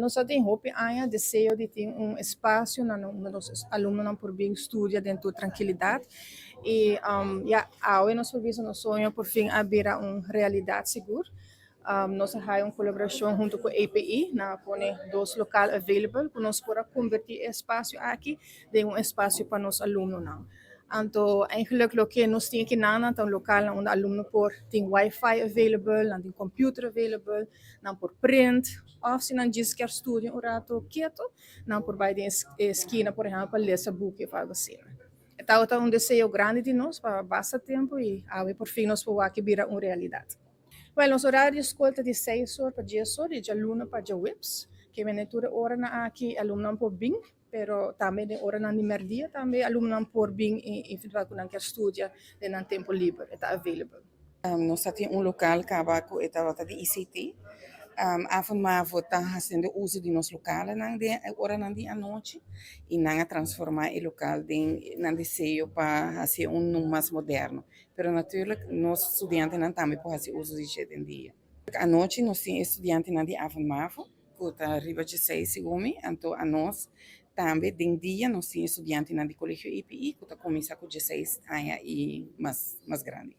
Nós temos hope ainda desejo de ter espaço na os alunos não por bem estudia dentro de tranquilidade e hoje nós vimos nosso sonho por fim abrir uma realidade segura. Nós temos uma colaboração junto com a API, na pone dois locais available, para nós poder convertir espaço aqui em espaço para os alunos. Não. Então, eigenlijk lo que nós temos aqui na um local onde alunos por tem Wi-Fi available, não tem computer available, não por print, ou se não diz que estudar um rato quieto, não por vai de esquina, por exemplo, ler esse book ou algo assim. Então, é um desejo grande de nós para bastante tempo e por fim nós podemos aqui virar uma realidade. Well, nosso horário de escola é de 6 horas para 10 horas, de aluno para de WIPS, que é toda hora na aqui, aluno não por bem, pero também de hora na merdia, também aluno não por bem e feedback que não quer estudar, de não tempo livre, está available. Nós temos um local que é de ICT. Avondmavo está fazendo uso de nosso local na hora à noite e não transformar o local em desejo para fazer mais moderno. Mas, naturalmente, nós estudantes não também podemos fazer uso de hoje em dia. À noite, nós temos estudantes de Avondmavo, que está arriba de 6 segundos, então a nós também, de dia, nós temos estudantes do colégio IPI, que está começando com 16 anos e mais grande.